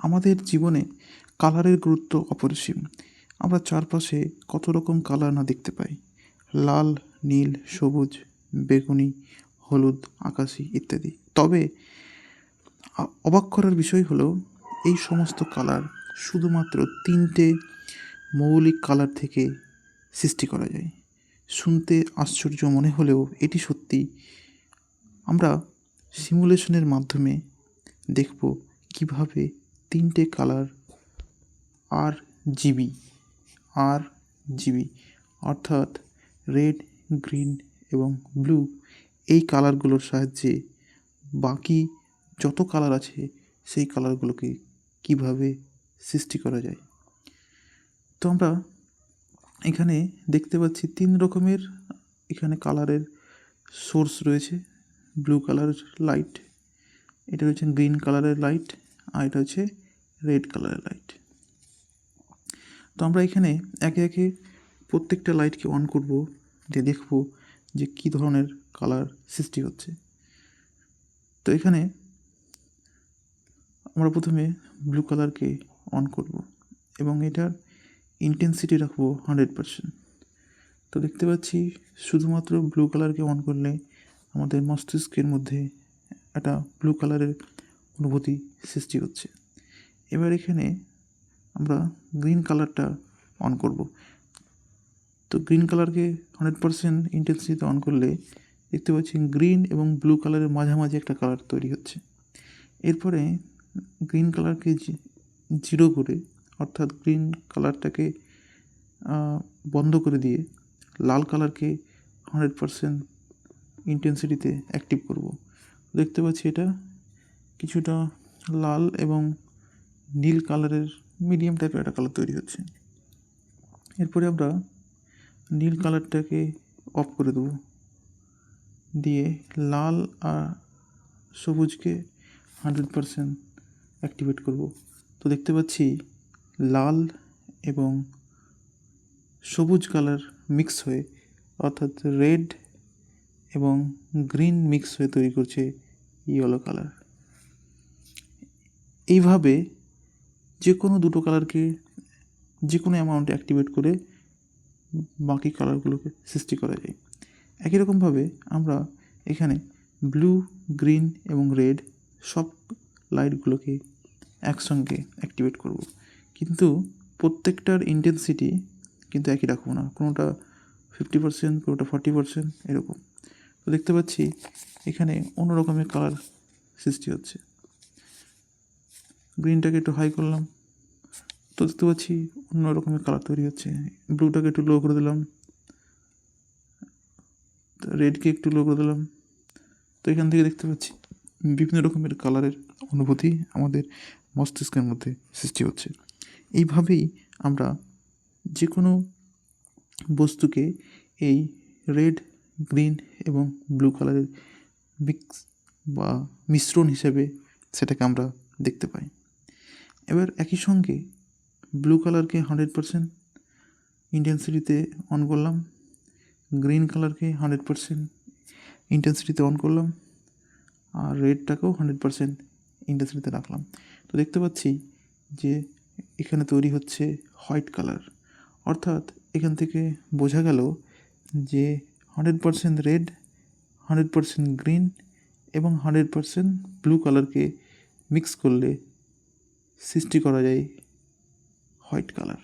আমাদের জীবনে কালারের গুরুত্ব অপরিসীম। আমরা চারপাশে কত রকম কালার না দেখতে পাই, লাল, নীল, সবুজ, বেগুনি, হলুদ, আকাশি ইত্যাদি। তবে অবাক করার বিষয় হলো এই সমস্ত কালার শুধুমাত্র 3টে মৌলিক কালার থেকে সৃষ্টি করা যায়। শুনতে আশ্চর্য মনে হলেও এটি সত্যি। আমরা সিমুলেশনের মাধ্যমে দেখব কিভাবে 3টে কালার আর জিবি অর্থাৎ রেড, গ্রিন এবং ব্লু, এই কালারগুলোর সাহায্যে বাকি যত কালার আছে সেই কালারগুলোকে কিভাবে সৃষ্টি করা যায়। তো আমরা এখানে দেখতে পাচ্ছি 3 রকমের এখানে কালারের সোর্স রয়েছে। ব্লু কালারের লাইট, এটা হচ্ছে গ্রিন কালারের লাইট, আর এটা হচ্ছে রেড কালারের লাইট। তো আমরা এখানে একে একে প্রত্যেকটা লাইটকে অন করব, দিয়ে দেখব যে কী ধরনের কালার সৃষ্টি হচ্ছে। তো এখানে আমরা প্রথমে ব্লু কালারকে অন করব এবং এটার ইন্টেন্সিটি রাখবো 100%। তো দেখতে পাচ্ছি শুধুমাত্র ব্লু কালারকে অন করলে আমাদের মস্তিষ্কের মধ্যে একটা ব্লু কালারের অনুভূতি সৃষ্টি হচ্ছে। এবার এখানে আমরা গ্রিন কালারটা অন করব। তো গ্রিন কালারকে 100% ইন্টেন্সিটিতে অন করলে দেখতে পাচ্ছি গ্রিন এবং ব্লু কালারের মাঝামাঝি একটা কালার তৈরি হচ্ছে। এরপরে গ্রিন কালারকে 0 করে, অর্থাৎ গ্রিন কালারটাকে বন্ধ করে দিয়ে লাল কালারকে 100% ইন্টেন্সিটিতে অ্যাক্টিভ করব। দেখতে পাচ্ছি এটা কিছুটা লাল এবং নীল কালারের মিডিয়াম টাইপের একটা কালার তৈরি হচ্ছে। এরপরে আমরা নীল কালারটাকে অফ করে দেবো, দিয়ে লাল আর সবুজকে 100% অ্যাক্টিভেট করব। তো দেখতে পাচ্ছি লাল এবং সবুজ কালার মিক্স হয়ে, অর্থাৎ রেড এবং গ্রিন মিক্স হয়ে তৈরি করছে ইয়েলো কালার। এইভাবে যে কোনো দুটো কালারকে যে কোনো অ্যামাউন্টে অ্যাক্টিভেট করে বাকি কালারগুলোকে সৃষ্টি করা যায়। একই রকমভাবে আমরা এখানে ব্লু, গ্রিন এবং রেড সব লাইটগুলোকে একসঙ্গে অ্যাক্টিভেট করব, কিন্তু প্রত্যেকটার ইন্টেন্সিটি কিন্তু একই রাখবো না, কোনোটা 50%, কোনোটা 40% এরকম। তো দেখতে পাচ্ছি এখানে অন্য রকমের কালার সৃষ্টি হচ্ছে। গ্রিনটাকে একটু হাই করলাম, তো দেখতে পাচ্ছি অন্য রকমের কালার তৈরি হচ্ছে। ব্লুটাকে একটু লো করে দিলাম, রেডকে একটু লো করে দিলাম। তো এখান থেকে দেখতে পাচ্ছি বিভিন্ন রকমের কালারের অনুভূতি আমাদের মস্তিষ্কের মধ্যে সৃষ্টি হচ্ছে। এইভাবেই আমরা যে কোনো বস্তুকে এই রেড, গ্রিন এবং ব্লু কালারের মিক্স বা মিশ্রণ হিসেবে সেটাকে আমরা দেখতে পাই। এবার একই সঙ্গে ব্লু কালারকে 100% ইন্টেন্সিটিতে অন করলাম, গ্রিন কালারকে 100% ইন্টেন্সিটিতে অন করলাম, আর রেডটাকেও 100% ইন্টেন্সিটিতে রাখলাম। তো দেখতে পাচ্ছি যে এখানে তৈরি হচ্ছে হোয়াইট কালার। অর্থাৎ এখান থেকে বোঝা গেল যে 100% রেড, 100% গ্রিন এবং 100% ব্লু কালারকে মিক্স করলে সৃষ্টি করা যায় হোয়াইট কালার।